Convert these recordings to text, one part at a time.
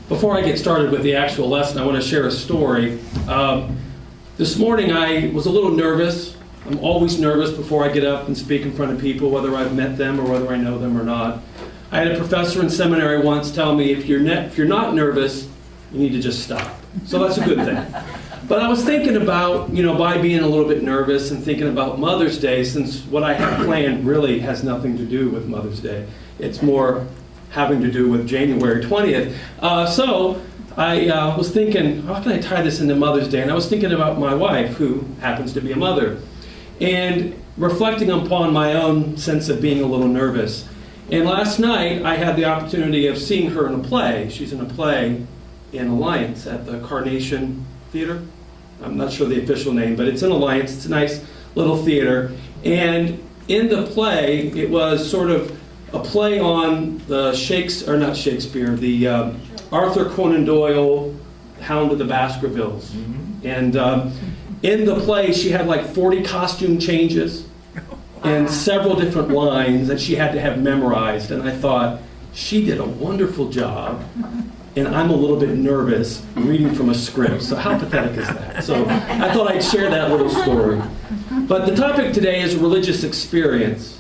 Before I get started with the actual lesson, I want to share a story. This morning I was a little nervous. I'm always nervous before I get up and speak in front of people, whether I've met them or whether I know them or not. I had a professor in seminary once tell me, if you're not nervous, you need to just stop. So that's a good thing. But I was thinking about, by being a little bit nervous and thinking about Mother's Day, since what I have planned really has nothing to do with Mother's Day. It's more having to do with January 20th. So I was thinking, how can I tie this into Mother's Day? And I was thinking about my wife, who happens to be a mother, and reflecting upon my own sense of being a little nervous. And last night, I had the opportunity of seeing her in a play. She's in a play in Alliance at the Carnation Theater. I'm not sure the official name, but it's in Alliance. It's a nice little theater. And in the play, it was sort of a play on the Arthur Conan Doyle, Hound of the Baskervilles. Mm-hmm. And in the play, she had like 40 costume changes and several different lines that she had to have memorized. And I thought, she did a wonderful job, and I'm a little bit nervous reading from a script. So how pathetic is that? So I thought I'd share that little story. But the topic today is religious experience.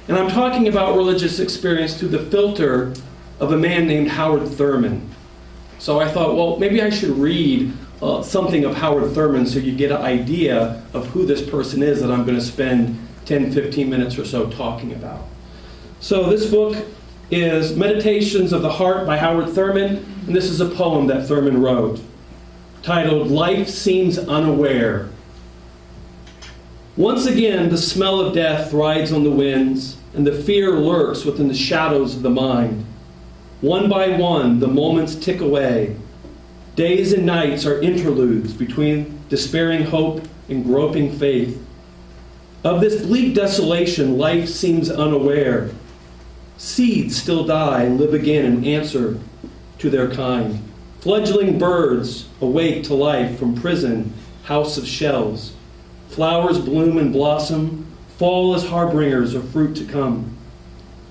And I'm talking about religious experience through the filter of a man named Howard Thurman. So I thought, well, maybe I should read something of Howard Thurman so you get an idea of who this person is that I'm going to spend 10, 15 minutes or so talking about. So this book is Meditations of the Heart by Howard Thurman, and this is a poem that Thurman wrote, titled, Life Seems Unaware. Once again, the smell of death rides on the winds, and the fear lurks within the shadows of the mind. One by one, the moments tick away. Days and nights are interludes between despairing hope and groping faith. Of this bleak desolation, life seems unaware. Seeds still die and live again in answer to their kind. Fledgling birds awake to life from prison, house of shells. Flowers bloom and blossom, fall as harbingers of fruit to come.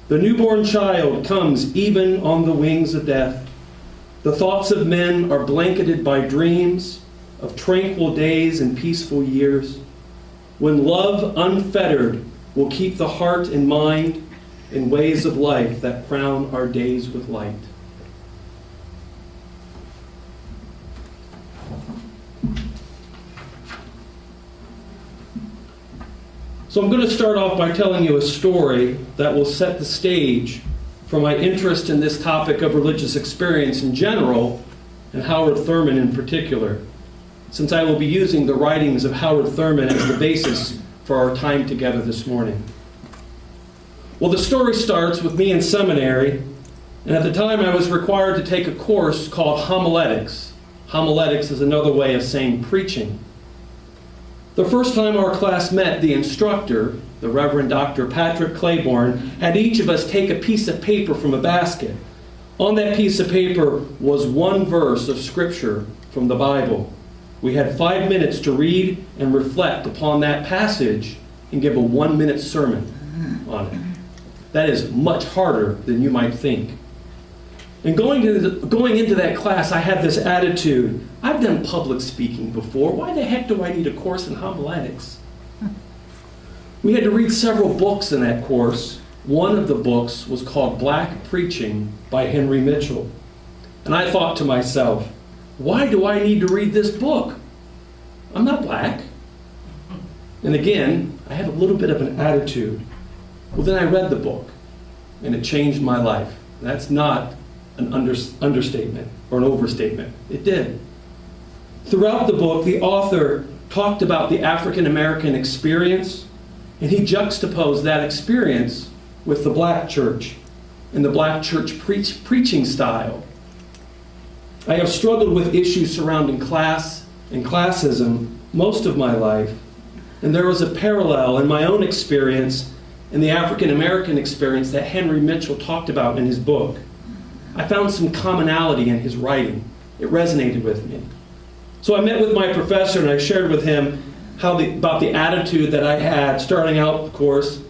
The newborn child comes even on the wings of death. The thoughts of men are blanketed by dreams of tranquil days and peaceful years, when love unfettered will keep the heart and mind in ways of life that crown our days with light. So I'm going to start off by telling you a story that will set the stage for my interest in this topic of religious experience in general, and Howard Thurman in particular, since I will be using the writings of Howard Thurman as the basis for our time together this morning. Well, the story starts with me in seminary, and at the time I was required to take a course called homiletics. Homiletics is another way of saying preaching. The first time our class met, the instructor, the Reverend Dr. Patrick Claiborne, had each of us take a piece of paper from a basket. On that piece of paper was one verse of Scripture from the Bible. We had 5 minutes to read and reflect upon that passage and give a 1-minute sermon on it. That is much harder than you might think. And going into that class, I had this attitude, I've done public speaking before. Why the heck do I need a course in homiletics? We had to read several books in that course. One of the books was called Black Preaching by Henry Mitchell. And I thought to myself, why do I need to read this book? I'm not black. And again, I had a little bit of an attitude. Well, then I read the book, and it changed my life. That's not an understatement or an overstatement. It did. Throughout the book, the author talked about the African American experience, and he juxtaposed that experience with the black church and the black church preaching style. I have struggled with issues surrounding class and classism most of my life, and there was a parallel in my own experience and the African American experience that Henry Mitchell talked about in his book. I found some commonality in his writing. It resonated with me. So I met with my professor and I shared with him about the attitude that I had starting out the course,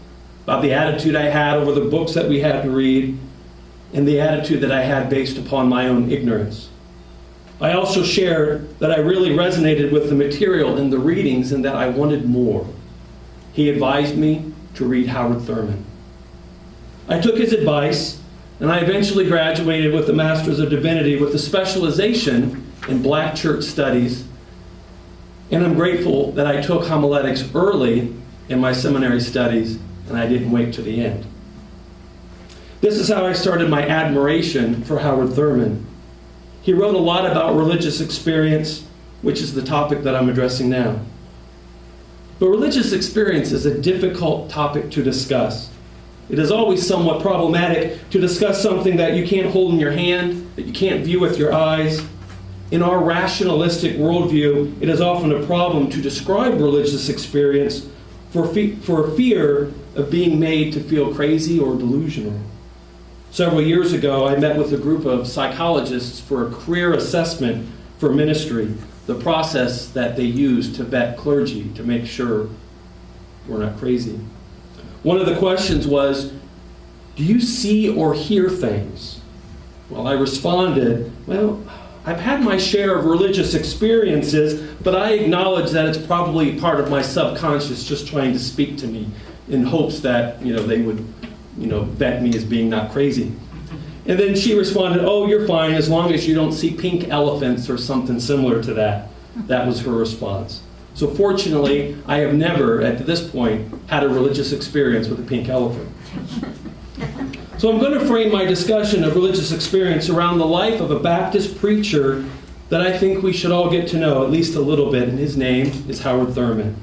about the attitude I had over the books that we had to read. and the attitude that I had based upon my own ignorance. I also shared that I really resonated with the material in the readings and that I wanted more. He advised me to read Howard Thurman. I took his advice, and I eventually graduated with a Master's of Divinity with a specialization in Black Church Studies, and I'm grateful that I took homiletics early in my seminary studies, and I didn't wait to the end. This is how I started my admiration for Howard Thurman. He wrote a lot about religious experience, which is the topic that I'm addressing now. But religious experience is a difficult topic to discuss. It is always somewhat problematic to discuss something that you can't hold in your hand, that you can't view with your eyes. In our rationalistic worldview, it is often a problem to describe religious experience for fear of being made to feel crazy or delusional. Several years ago, I met with a group of psychologists for a career assessment for ministry, the process that they use to vet clergy to make sure we're not crazy. One of the questions was, do you see or hear things? Well, I responded, well, I've had my share of religious experiences, but I acknowledge that it's probably part of my subconscious just trying to speak to me in hopes that, they would, vet me as being not crazy. And then she responded, oh, you're fine as long as you don't see pink elephants or something similar to that. That was her response. So fortunately, I have never, at this point, had a religious experience with a pink elephant. So I'm going to frame my discussion of religious experience around the life of a Baptist preacher that I think we should all get to know at least a little bit, and his name is Howard Thurman.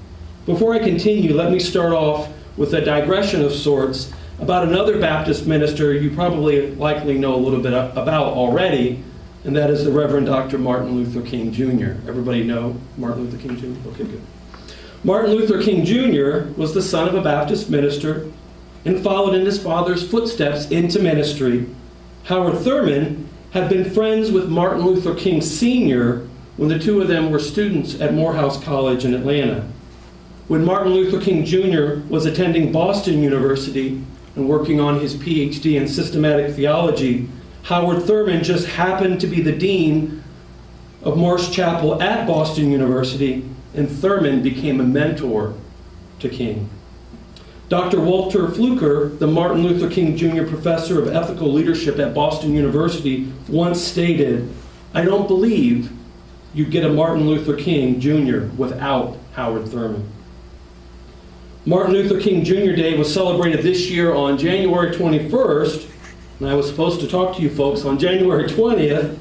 Before I continue, let me start off with a digression of sorts about another Baptist minister you probably likely know a little bit about already, and that is the Reverend Dr. Martin Luther King Jr. Everybody know Martin Luther King Jr.? Okay, good. Martin Luther King Jr. was the son of a Baptist minister and followed in his father's footsteps into ministry. Howard Thurman had been friends with Martin Luther King Sr. when the two of them were students at Morehouse College in Atlanta. When Martin Luther King Jr. was attending Boston University and working on his PhD in systematic theology, Howard Thurman just happened to be the dean of Morse Chapel at Boston University, and Thurman became a mentor to King. Dr. Walter Fluker, the Martin Luther King Jr. professor of ethical leadership at Boston University, once stated, I don't believe you get a Martin Luther King Jr. without Howard Thurman. Martin Luther King Jr. Day was celebrated this year on January 21st, and I was supposed to talk to you folks on January 20th,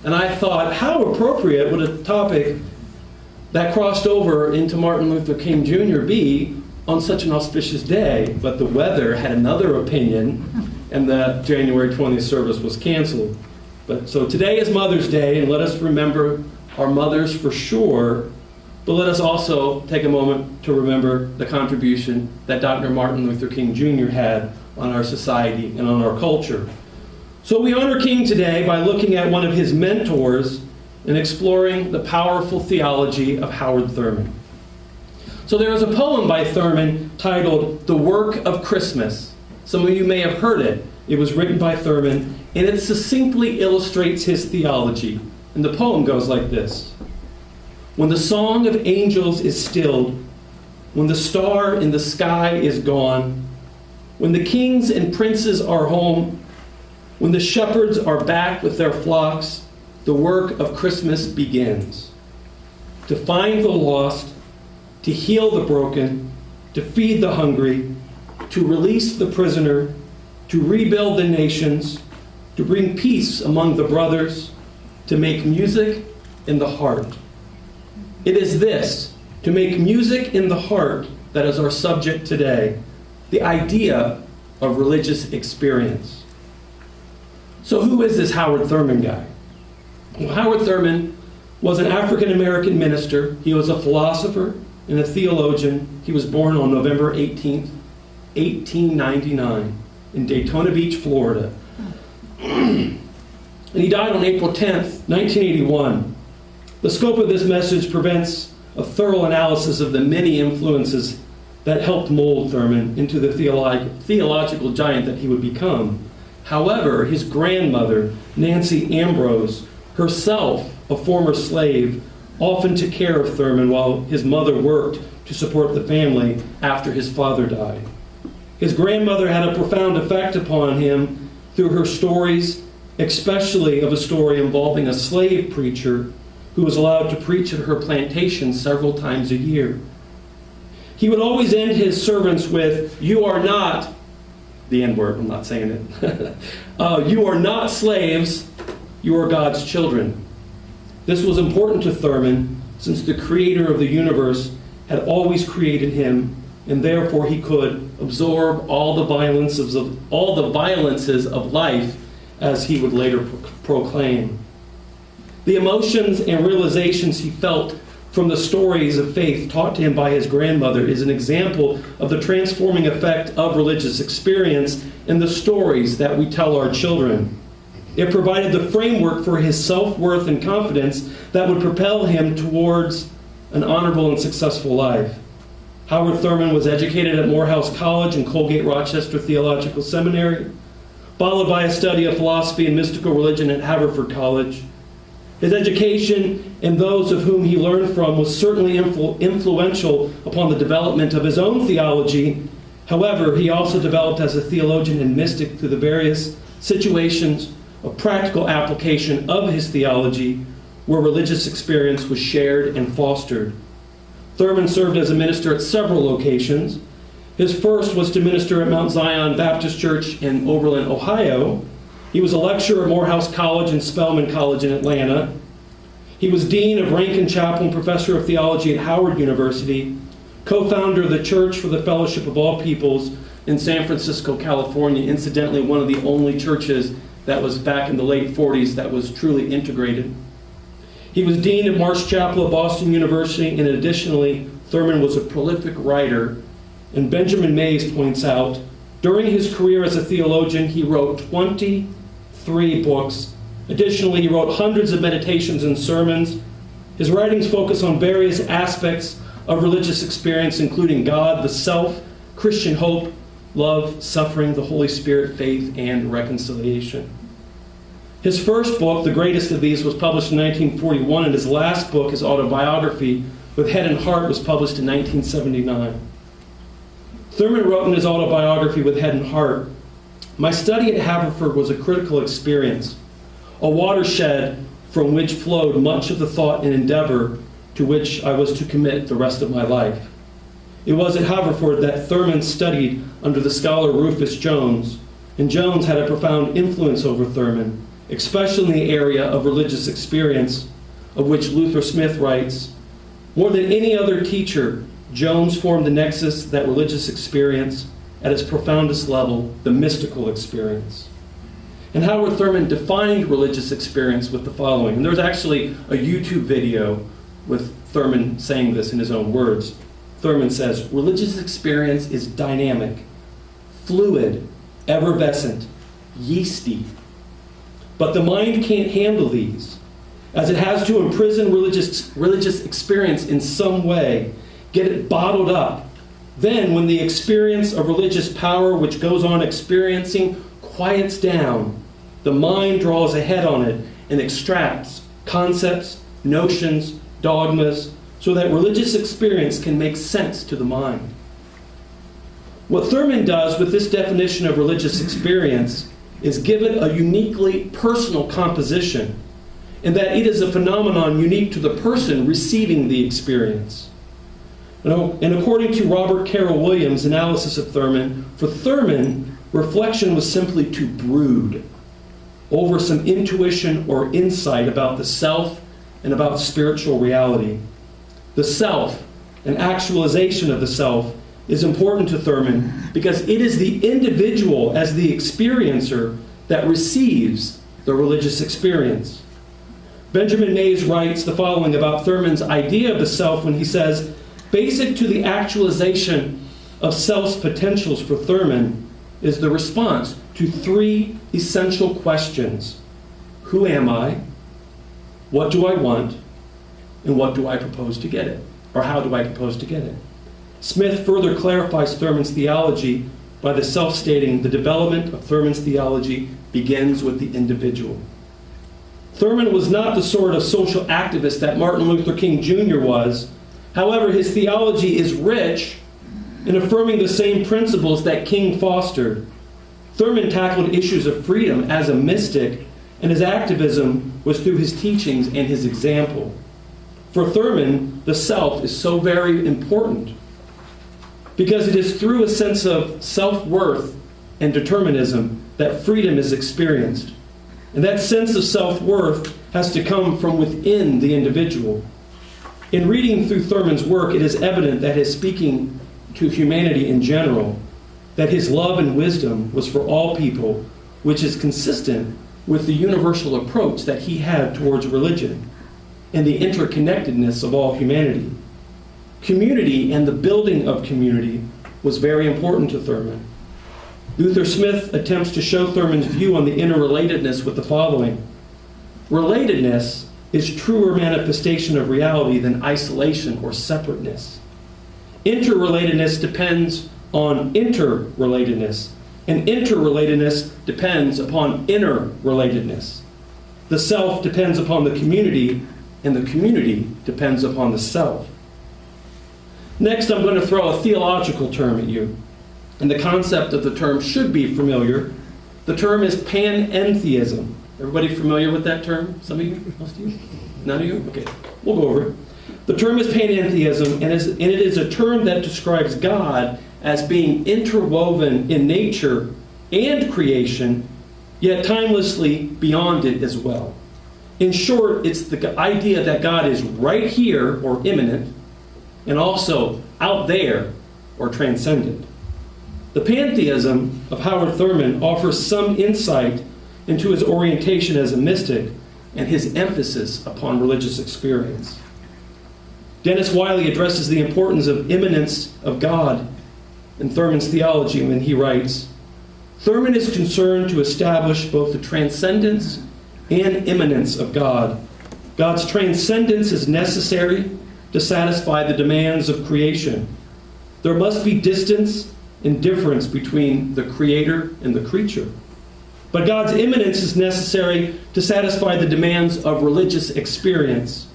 and I thought, how appropriate would a topic that crossed over into Martin Luther King Jr. be on such an auspicious day? But the weather had another opinion, and the January 20th service was canceled. So today is Mother's Day, and let us remember our mothers for sure, but let us also take a moment to remember the contribution that Dr. Martin Luther King Jr. had on our society and on our culture. So we honor King today by looking at one of his mentors and exploring the powerful theology of Howard Thurman. So there is a poem by Thurman titled The Work of Christmas. Some of you may have heard it. It was written by Thurman, and it succinctly illustrates his theology. And the poem goes like this. When the song of angels is stilled, when the star in the sky is gone, when the kings and princes are home, when the shepherds are back with their flocks, the work of Christmas begins. To find the lost, to heal the broken, to feed the hungry, to release the prisoner, to rebuild the nations, to bring peace among the brothers, to make music in the heart. It is this, to make music in the heart, that is our subject today, the idea of religious experience. So who is this Howard Thurman guy? Well, Howard Thurman was an African-American minister. He was a philosopher and a theologian. He was born on November 18th, 1899 in Daytona Beach, Florida. And he died on April 10th, 1981. The scope of this message prevents a thorough analysis of the many influences that helped mold Thurman into the theological giant that he would become. However, his grandmother, Nancy Ambrose, herself a former slave, often took care of Thurman while his mother worked to support the family after his father died. His grandmother had a profound effect upon him through her stories, especially of a story involving a slave preacher who was allowed to preach at her plantation several times a year. He would always end his sermons with, "You are not," the N-word, I'm not saying it, "You are not slaves, you are God's children." This was important to Thurman since the creator of the universe had always created him, and therefore he could absorb all the violences of life, as he would later proclaim. The emotions and realizations he felt from the stories of faith taught to him by his grandmother is an example of the transforming effect of religious experience in the stories that we tell our children. It provided the framework for his self-worth and confidence that would propel him towards an honorable and successful life. Howard Thurman was educated at Morehouse College and Colgate-Rochester Theological Seminary, followed by a study of philosophy and mystical religion at Haverford College. His education and those of whom he learned from was certainly influential upon the development of his own theology. However, he also developed as a theologian and mystic through the various situations of practical application of his theology where religious experience was shared and fostered. Thurman served as a minister at several locations. His first was to minister at Mount Zion Baptist Church in Oberlin, Ohio. He was a lecturer at Morehouse College and Spelman College in Atlanta. He was dean of Rankin Chapel and professor of theology at Howard University, co-founder of the Church for the Fellowship of All Peoples in San Francisco, California, incidentally one of the only churches that was back in the late 40s that was truly integrated. He was dean of Marsh Chapel at Boston University, and additionally, Thurman was a prolific writer. And Benjamin Mays points out, during his career as a theologian, he wrote 23 books. Additionally, he wrote hundreds of meditations and sermons. His writings focus on various aspects of religious experience, including God, the self, Christian hope, love, suffering, the Holy Spirit, faith, and reconciliation. His first book, the greatest of these, was published in 1941, and his last book, his autobiography, With Head and Heart, was published in 1979. Thurman wrote in his autobiography, With Head and Heart, "My study at Haverford was a critical experience, a watershed from which flowed much of the thought and endeavor to which I was to commit the rest of my life. It was at Haverford that Thurman studied under the scholar Rufus Jones, and Jones had a profound influence over Thurman, especially in the area of religious experience, of which Luther Smith writes, more than any other teacher, Jones formed the nexus that religious experience, at its profoundest level, the mystical experience." And Howard Thurman defined religious experience with the following. And there's actually a YouTube video with Thurman saying this in his own words. Thurman says, "Religious experience is dynamic, fluid, effervescent, yeasty. But the mind can't handle these, as it has to imprison religious experience in some way, get it bottled up. Then, when the experience of religious power which goes on experiencing quiets down, the mind draws ahead on it and extracts concepts, notions, dogmas, so that religious experience can make sense to the mind." What Thurman does with this definition of religious experience is give it a uniquely personal composition, in that it is a phenomenon unique to the person receiving the experience. And according to Robert Carroll Williams' analysis of Thurman, for Thurman, reflection was simply to brood over some intuition or insight about the self and about spiritual reality. The self, an actualization of the self, is important to Thurman because it is the individual as the experiencer that receives the religious experience. Benjamin Mays writes the following about Thurman's idea of the self when he says, "Basic to the actualization of self's potentials for Thurman is the response to three essential questions. Who am I? What do I want? And what do I propose to get it? Or how do I propose to get it?" Smith further clarifies Thurman's theology by the self-stating, "The development of Thurman's theology begins with the individual. Thurman was not the sort of social activist that Martin Luther King Jr. was. However, his theology is rich in affirming the same principles that King fostered. Thurman tackled issues of freedom as a mystic, and his activism was through his teachings and his example. For Thurman, the self is so very important because it is through a sense of self-worth and determinism that freedom is experienced. And that sense of self-worth has to come from within the individual. In reading through Thurman's work, it is evident that his speaking to humanity in general, that his love and wisdom was for all people, which is consistent with the universal approach that he had towards religion and the interconnectedness of all humanity. Community and the building of community was very important to Thurman. Luther Smith attempts to show Thurman's view on the interrelatedness with the following. Relatedness is truer manifestation of reality than isolation or separateness. Interrelatedness depends on interrelatedness, and interrelatedness depends upon interrelatedness. The self depends upon the community, and the community depends upon the self. Next, I'm going to throw a theological term at you. And the concept of the term should be familiar. The term is panentheism. Everybody familiar with that term? Some of you? Most of you? None of you? Okay, we'll go over it. The term is panentheism, and it is a term that describes God as being interwoven in nature and creation, yet timelessly beyond it as well. In short, it's the idea that God is right here, or immanent, and also out there, or transcendent. The pantheism of Howard Thurman offers some insight into his orientation as a mystic and his emphasis upon religious experience. Dennis Wiley addresses the importance of immanence of God in Thurman's theology when he writes, Thurman is concerned to establish both the transcendence and immanence of God. God's transcendence is necessary to satisfy the demands of creation. There must be distance and difference between the creator and the creature. But God's immanence is necessary to satisfy the demands of religious experience.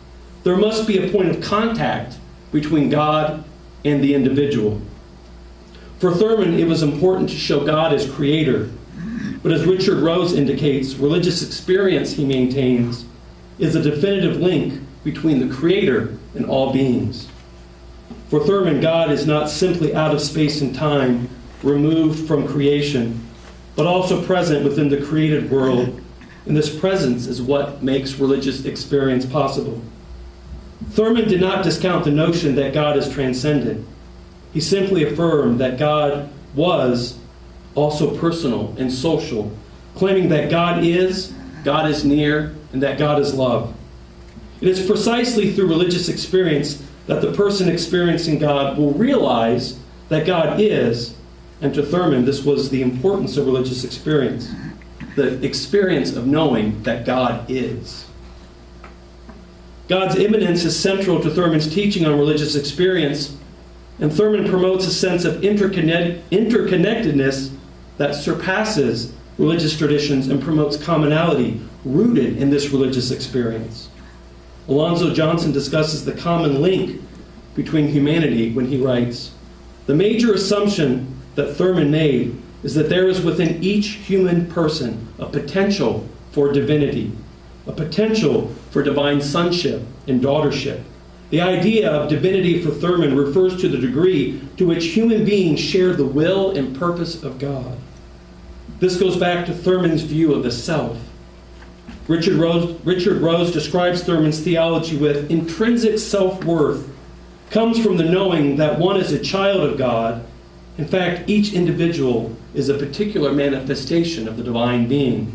There must be a point of contact between God and the individual. For Thurman, it was important to show God as creator. But as Richard Rose indicates, religious experience, he maintains, is a definitive link between the creator and all beings. For Thurman, God is not simply out of space and time, removed from creation, but also present within the created world, and this presence is what makes religious experience possible. Thurman did not discount the notion that God is transcendent. He simply affirmed that God was also personal and social, claiming that God is near, and that God is love. It is precisely through religious experience that the person experiencing God will realize that God is, and to Thurman, this was the importance of religious experience, the experience of knowing that God is. God's immanence is central to Thurman's teaching on religious experience, and Thurman promotes a sense of interconnectedness that surpasses religious traditions and promotes commonality rooted in this religious experience. Alonzo Johnson discusses the common link between humanity when he writes, the major assumption that Thurman made is that there is within each human person a potential for divinity, a potential for divine sonship and daughtership. The idea of divinity for Thurman refers to the degree to which human beings share the will and purpose of God. This goes back to Thurman's view of the self. Richard Rose describes Thurman's theology with intrinsic self-worth comes from the knowing that one is a child of God. In fact, each individual is a particular manifestation of the divine being.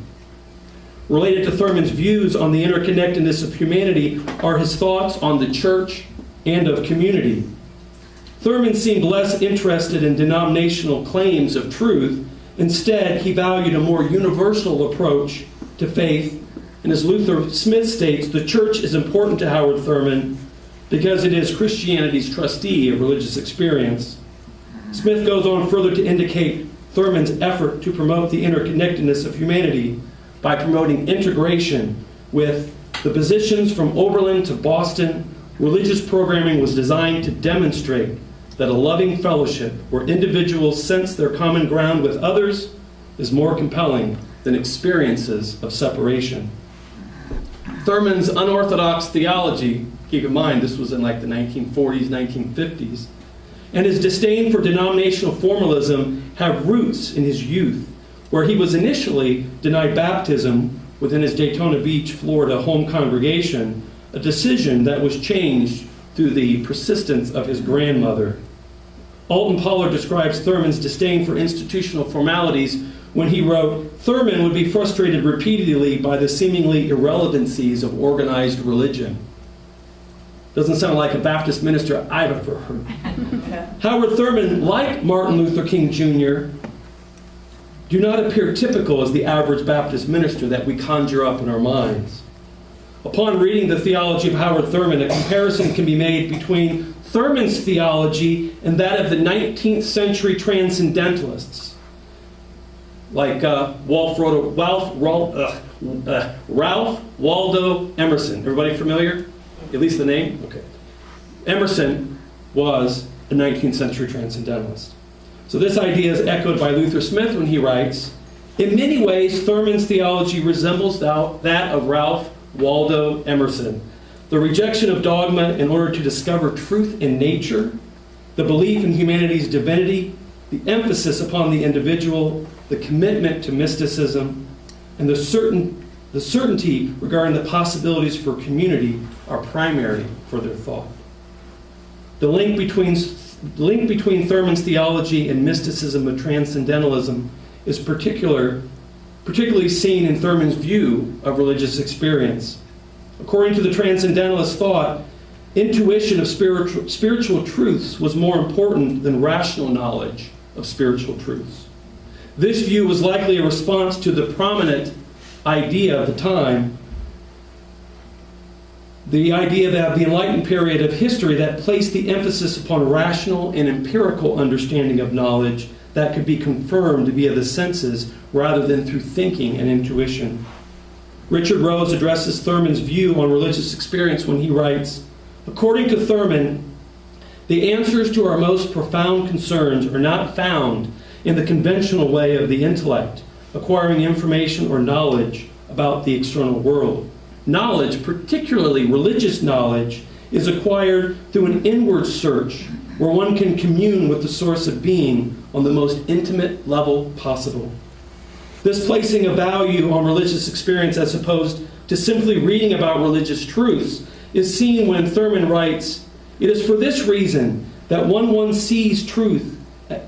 Related to Thurman's views on the interconnectedness of humanity are his thoughts on the church and of community. Thurman seemed less interested in denominational claims of truth. Instead, he valued a more universal approach to faith. And as Luther Smith states, the church is important to Howard Thurman because it is Christianity's trustee of religious experience. Smith goes on further to indicate Thurman's effort to promote the interconnectedness of humanity by promoting integration with the positions from Oberlin to Boston. Religious programming was designed to demonstrate that a loving fellowship where individuals sense their common ground with others is more compelling than experiences of separation. Thurman's unorthodox theology, keep in mind this was in like the 1940s, 1950s, and his disdain for denominational formalism have roots in his youth, where he was initially denied baptism within his Daytona Beach, Florida home congregation, a decision that was changed through the persistence of his grandmother. Alton Pollard describes Thurman's disdain for institutional formalities when he wrote, "Thurman would be frustrated repeatedly by the seemingly irrelevancies of organized religion." Doesn't sound like a Baptist minister I've ever heard. Howard Thurman, like Martin Luther King Jr., do not appear typical as the average Baptist minister that we conjure up in our minds. Upon reading the theology of Howard Thurman, a comparison can be made between Thurman's theology and that of the 19th century transcendentalists, like Ralph Waldo Emerson. Everybody familiar? At least the name? Okay. Emerson was a 19th century transcendentalist. So this idea is echoed by Luther Smith when he writes, "In many ways, Thurman's theology resembles that of Ralph Waldo Emerson. The rejection of dogma in order to discover truth in nature, the belief in humanity's divinity, the emphasis upon the individual, the commitment to mysticism, and the certainty regarding the possibilities for community are primary for their thought." The link between Thurman's theology and mysticism and transcendentalism is particularly seen in Thurman's view of religious experience. According to the transcendentalist thought, intuition of spiritual truths was more important than rational knowledge of spiritual truths. This view was likely a response to the prominent idea of the time, the idea that the Enlightened period of history that placed the emphasis upon rational and empirical understanding of knowledge that could be confirmed via the senses rather than through thinking and intuition. Richard Rose addresses Thurman's view on religious experience when he writes, "According to Thurman, the answers to our most profound concerns are not found in the conventional way of the intellect, acquiring information or knowledge about the external world. Knowledge, particularly religious knowledge, is acquired through an inward search where one can commune with the source of being on the most intimate level possible. This placing a value on religious experience as opposed to simply reading about religious truths is seen when Thurman writes, "It is for this reason that when one sees truth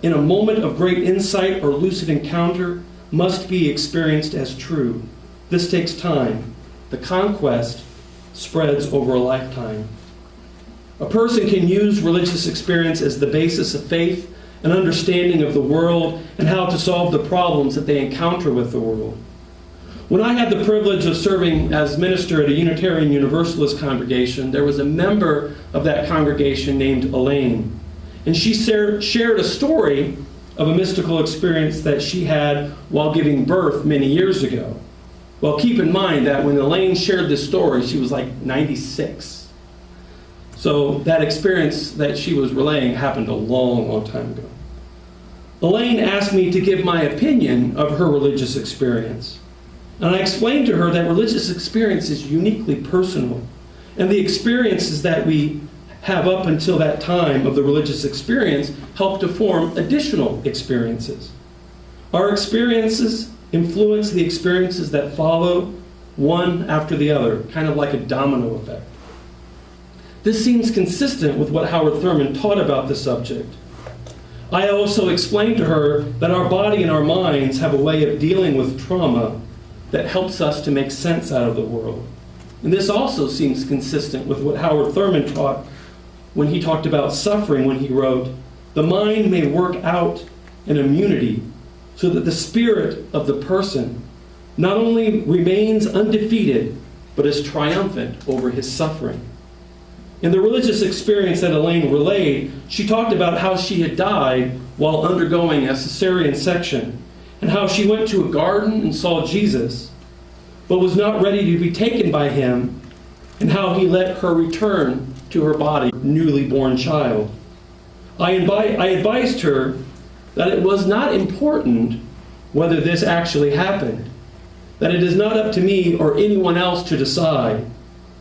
in a moment of great insight or lucid encounter must be experienced as true. This takes time. The conquest spreads over a lifetime." A person can use religious experience as the basis of faith and understanding of the world and how to solve the problems that they encounter with the world. When I had the privilege of serving as minister at a Unitarian Universalist congregation, there was a member of that congregation named Elaine. And she shared a story of a mystical experience that she had while giving birth many years ago. Well, keep in mind that when Elaine shared this story, she was like 96. So that experience that she was relaying happened a long, long time ago. Elaine asked me to give my opinion of her religious experience. And I explained to her that religious experience is uniquely personal. And the experiences that we have up until that time of the religious experience help to form additional experiences. Our experiences influence the experiences that follow one after the other, kind of like a domino effect. This seems consistent with what Howard Thurman taught about the subject. I also explained to her that our body and our minds have a way of dealing with trauma that helps us to make sense out of the world. And this also seems consistent with what Howard Thurman taught when he talked about suffering, when he wrote, "The mind may work out an immunity so that the spirit of the person not only remains undefeated, but is triumphant over his suffering." In the religious experience that Elaine relayed, she talked about how she had died while undergoing a cesarean section, and how she went to a garden and saw Jesus, but was not ready to be taken by him, and how he let her return to her body, newly born child. I advised her that it was not important whether this actually happened, that it is not up to me or anyone else to decide.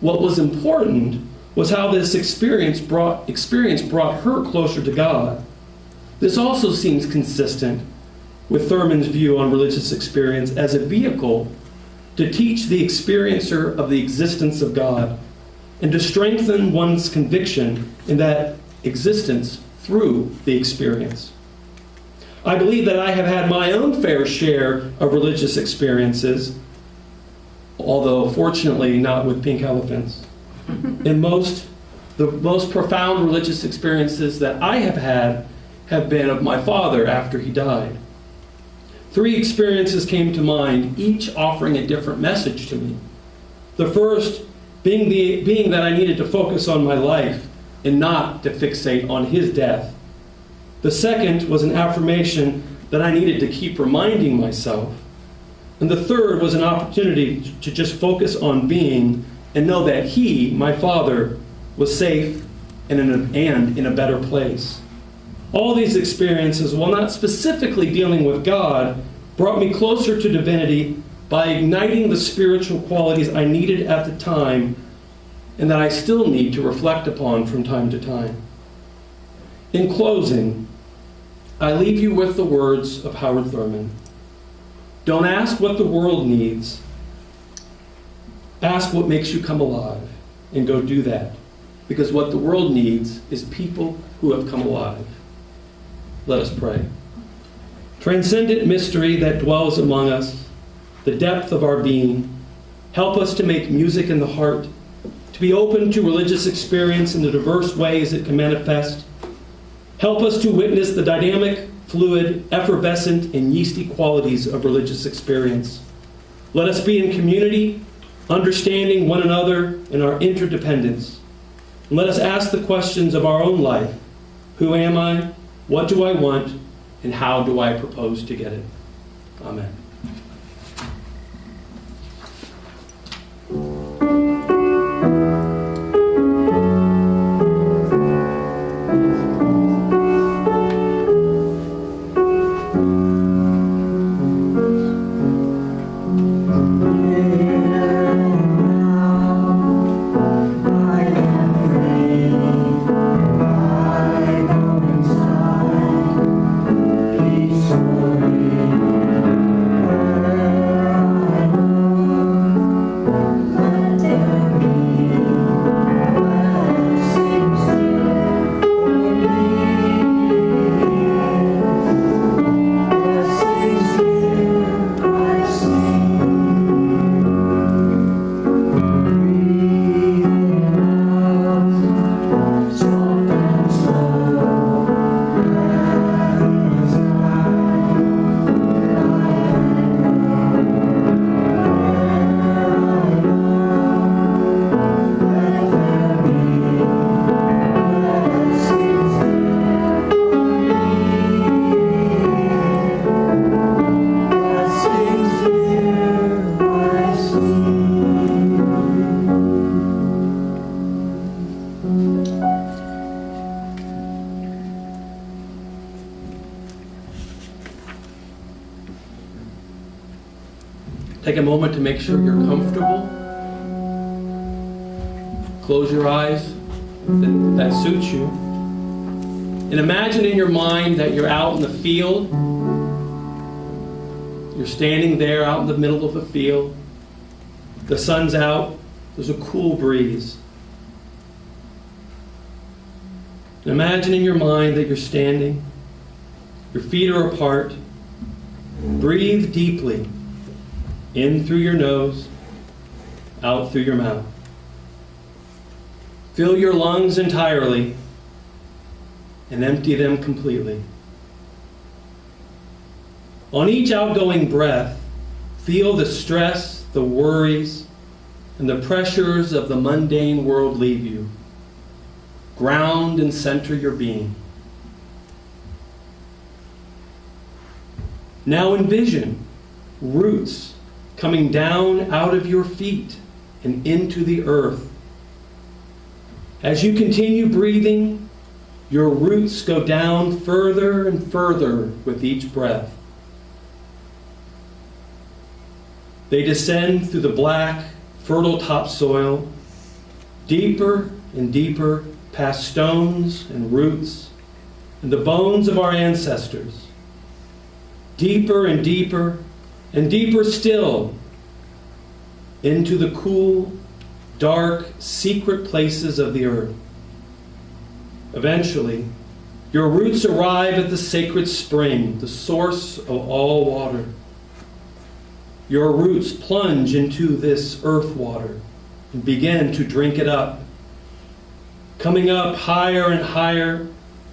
What was important was how this experience brought her closer to God. This also seems consistent with Thurman's view on religious experience as a vehicle to teach the experiencer of the existence of God and to strengthen one's conviction in that existence through the experience. I believe that I have had my own fair share of religious experiences, although fortunately not with pink elephants. The most profound religious experiences that I have been of my father after he died. 3 experiences came to mind, each offering a different message to me. The first being that I needed to focus on my life and not to fixate on his death. The second was an affirmation that I needed to keep reminding myself. And the third was an opportunity to just focus on being and know that he, my father, was safe and in a better place. All these experiences, while not specifically dealing with God, brought me closer to divinity by igniting the spiritual qualities I needed at the time and that I still need to reflect upon from time to time. In closing, I leave you with the words of Howard Thurman. Don't ask what the world needs. Ask what makes you come alive, and go do that. Because what the world needs is people who have come alive. Let us pray. Transcendent mystery that dwells among us, the depth of our being, help us to make music in the heart, to be open to religious experience in the diverse ways it can manifest. Help us to witness the dynamic, fluid, effervescent, and yeasty qualities of religious experience. Let us be in community, understanding one another and our interdependence. And let us ask the questions of our own life. Who am I? What do I want? And how do I propose to get it? Amen. Take a moment to make sure you're comfortable. Close your eyes if that suits you. And imagine in your mind that you're out in the field. You're standing there out in the middle of the field. The sun's out. There's a cool breeze. And imagine in your mind that you're standing. Your feet are apart. Breathe deeply. In through your nose, out through your mouth. Fill your lungs entirely and empty them completely. On each outgoing breath, feel the stress, the worries, and the pressures of the mundane world leave you. ground and center your being. Now envision roots coming down out of your feet and into the earth. As you continue breathing, your roots go down further and further with each breath. They descend through the black, fertile topsoil, deeper and deeper past stones and roots and the bones of our ancestors. Deeper and deeper still into the cool, dark, secret places of the earth. Eventually, your roots arrive at the sacred spring, the source of all water. Your roots plunge into this earth water and begin to drink it up. Coming up higher and higher,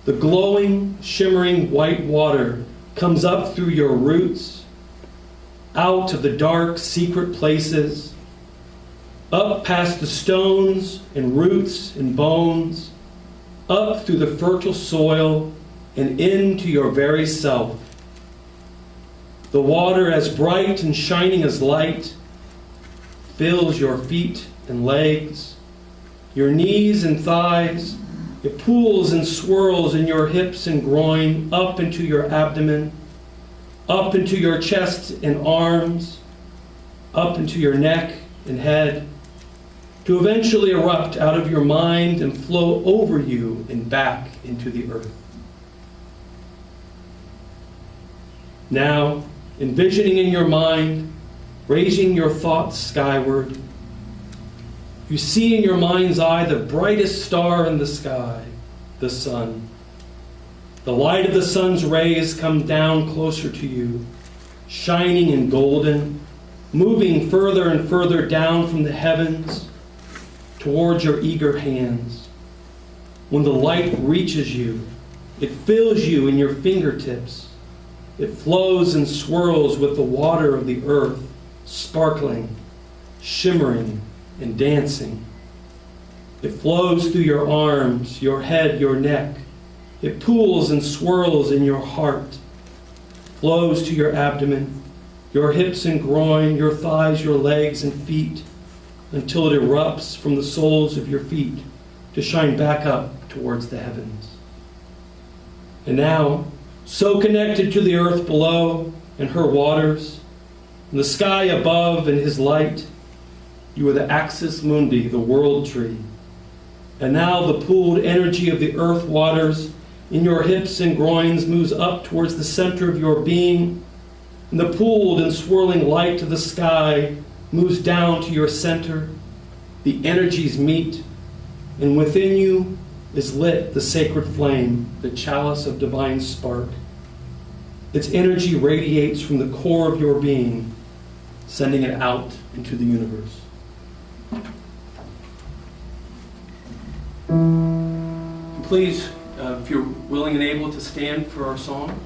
the glowing, shimmering white water comes up through your roots, out of the dark, secret places, up past the stones and roots and bones, up through the fertile soil and into your very self. The water, as bright and shining as light, fills your feet and legs, your knees and thighs. It pools and swirls in your hips and groin, up into your abdomen, up into your chest and arms, up into your neck and head, to eventually erupt out of your mind and flow over you and back into the earth. Now, envisioning in your mind, raising your thoughts skyward, you see in your mind's eye the brightest star in the sky, the sun. The light of the sun's rays come down closer to you, shining and golden, moving further and further down from the heavens towards your eager hands. When the light reaches you, it fills you in your fingertips. It flows and swirls with the water of the earth, sparkling, shimmering, and dancing. It flows through your arms, your head, your neck. It pools and swirls in your heart, flows to your abdomen, your hips and groin, your thighs, your legs and feet, until it erupts from the soles of your feet to shine back up towards the heavens. And now, so connected to the earth below and her waters, and the sky above and his light, you are the axis mundi, the world tree. And now the pooled energy of the earth waters in your hips and groins moves up towards the center of your being, and the pooled and swirling light of the sky moves down to your center. The energies meet, and within you is lit the sacred flame, the chalice of divine spark. Its energy radiates from the core of your being, sending it out into the universe. Please, if you're willing and able to stand for our song.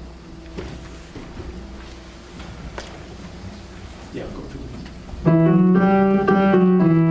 Yeah, go through this.